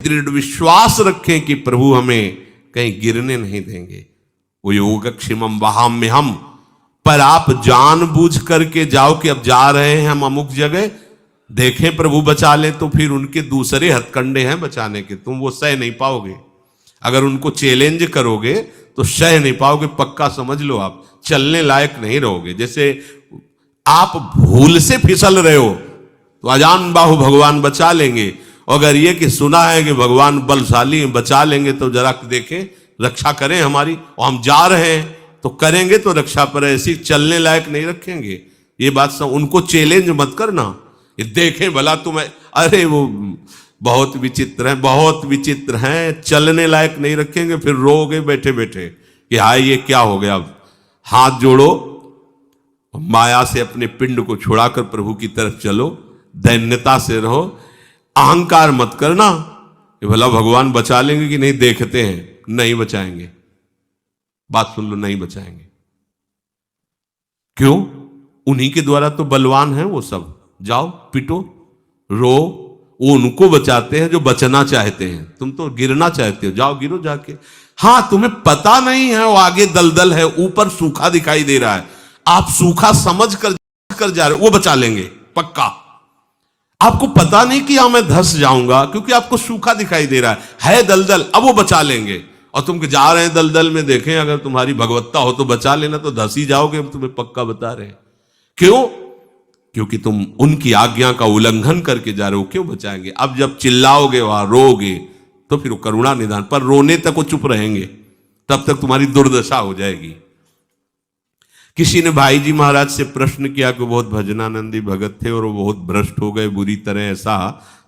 दृढ़ विश्वास रखें कि प्रभु हमें कहीं गिरने नहीं देंगे। वो योगक्षेमम वहाम्यहम्, पर आप जानबूझ करके जाओ कि अब जा रहे हैं हम अमुक जगह, देखें प्रभु बचा ले, तो फिर उनके दूसरे हथकंडे हैं बचाने के, तुम वो सह नहीं पाओगे। अगर उनको चैलेंज करोगे तो सह नहीं पाओगे, पक्का समझ लो, आप चलने लायक नहीं रहोगे। जैसे आप भूल से फिसल रहे हो तो अजान बाहु भगवान बचा लेंगे, अगर ये कि सुना है कि भगवान बलशाली बचा लेंगे तो जरा देखें रक्षा करें हमारी, और हम जा रहे हैं तो करेंगे तो रक्षा, पर ऐसी चलने लायक नहीं रखेंगे। ये बात सब उनको चैलेंज मत करना, ये देखें भला तुम्हें, अरे वो बहुत विचित्र हैं, बहुत विचित्र हैं, चलने लायक नहीं रखेंगे, फिर रोगे बैठे बैठे कि हाय ये क्या हो गया। अब हाथ जोड़ो, माया से अपने पिंड को छुड़ाकर प्रभु की तरफ चलो, दैन्यता से रहो, अहंकार मत करना कि भला भगवान बचा लेंगे कि नहीं, देखते हैं, नहीं बचाएंगे। बात सुन लो, नहीं बचाएंगे। क्यों? उन्हीं के द्वारा तो बलवान है वो सब। जाओ पिटो रो, वो उनको बचाते हैं जो बचना चाहते हैं, तुम तो गिरना चाहते हो, जाओ गिरो जाके। हाँ, तुम्हें पता नहीं है वो आगे दलदल है, ऊपर सूखा दिखाई दे रहा है, आप सूखा समझ कर जा रहे हो, वो बचा लेंगे पक्का। आपको पता नहीं कि मैं धंस जाऊंगा, क्योंकि आपको सूखा दिखाई दे रहा है दलदल, अब वो बचा लेंगे। और तुम जा रहे हैं दलदल में, देखें अगर तुम्हारी भगवत्ता हो तो बचा लेना, तो धंस ही जाओगे, हम तुम्हें पक्का बता रहे हैं। क्यों? क्योंकि तुम उनकी आज्ञा का उल्लंघन करके जा रहे हो, क्यों बचाएंगे? अब जब चिल्लाओगे वहां रोगे तो फिर वो करुणा निदान, पर रोने तक वो चुप रहेंगे, तब तक तुम्हारी दुर्दशा हो जाएगी। किसी ने भाई जी महाराज से प्रश्न किया कि बहुत भजनानंदी भगत थे और वो बहुत भ्रष्ट हो गए बुरी तरह, ऐसा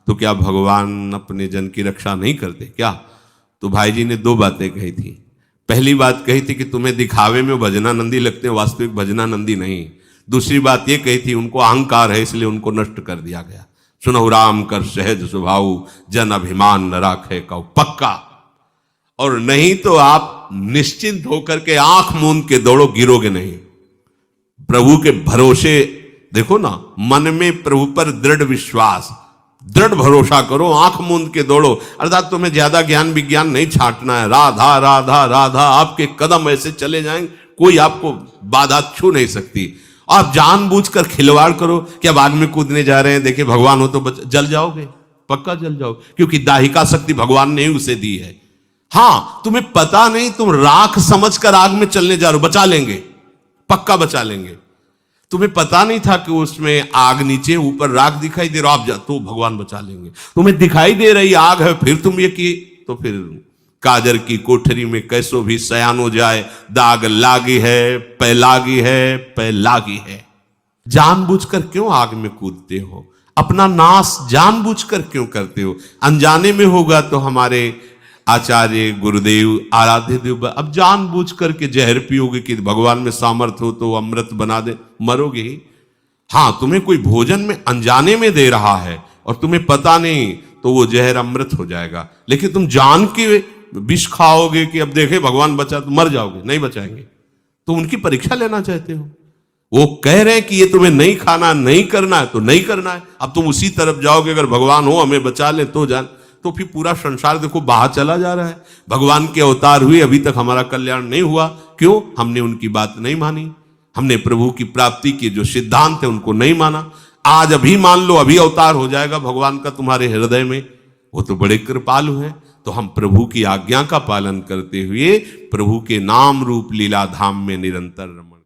तो क्या भगवान अपने जन की रक्षा नहीं करते क्या? तो भाई जी ने दो बातें कही थी। पहली बात कही थी कि तुम्हें दिखावे में भजनानंदी लगते हैं, वास्तविक भजनानंदी नहीं। दूसरी बात ये कही थी उनको अहंकार है, इसलिए उनको नष्ट कर दिया गया। सुनहु राम कर सहज स्वभाव, जन अभिमान न राखे कौ, पक्का। और नहीं तो आप निश्चिंत होकर के आंख मूंद के दौड़ो, गिरोगे नहीं। प्रभु के भरोसे देखो ना, मन में प्रभु पर दृढ़ विश्वास, दृढ़ भरोसा करो, आंख मूंद के दौड़ो। अर्थात तुम्हें ज्यादा ज्ञान विज्ञान नहीं छांटना है, राधा राधा राधा, आपके कदम ऐसे चले जाएंगे, कोई आपको बाधा छू नहीं सकती। आप जानबूझकर खिलवाड़ करो कि अब आग में कूदने जा रहे हैं, देखिए भगवान हो तो जल जाओगे, पक्का जल जाओगे, क्योंकि दाहिका शक्ति भगवान ने ही उसे दी है। हाँ, तुम्हें पता नहीं, तुम राख समझकर आग में चलने जा रहे हो, बचा लेंगे, पक्का बचा लेंगे। तुम्हें पता नहीं था कि उसमें आग नीचे, ऊपर राख दिखाई दे रहा, आप जा तो भगवान बचा लेंगे। तुम्हें दिखाई दे रही आग है, फिर तुम ये किए, तो फिर काजर की कोठरी में कैसो भी सयान हो जाए, दाग लागी है, पै लागी है, पै लागी है। जानबूझकर क्यों आग में कूदते हो? अपना नाश जानबूझकर क्यों करते हो? अनजाने में होगा तो हमारे आचार्य गुरुदेव आराध्य देव, अब जानबूझ करके जहर पियोगे कि भगवान में सामर्थ्य हो तो अमृत बना दे, मरोगे ही। हाँ, तुम्हें कोई भोजन में अनजाने में दे रहा है और तुम्हें पता नहीं, तो वो जहर अमृत हो जाएगा। लेकिन तुम जान के विष खाओगे कि अब देखे भगवान बचा, तो मर जाओगे, नहीं बचाएंगे। तुम उनकी परीक्षा लेना चाहते हो, वो कह रहे हैं कि ये तुम्हें नहीं खाना, नहीं करना है तो नहीं करना है, अब तुम उसी तरफ जाओगे, अगर भगवान हो हमें बचा ले तो जान। तो फिर पूरा संसार देखो बाहर चला जा रहा है, भगवान के अवतार हुए, अभी तक हमारा कल्याण नहीं हुआ। क्यों? हमने उनकी बात नहीं मानी, हमने प्रभु की प्राप्ति के जो सिद्धांत है उनको नहीं माना। आज अभी मान लो, अभी अवतार हो जाएगा भगवान का तुम्हारे हृदय में, वो तो बड़े कृपालु हैं। तो हम प्रभु की आज्ञा का पालन करते हुए प्रभु के नाम रूप लीला धाम में निरंतर रमण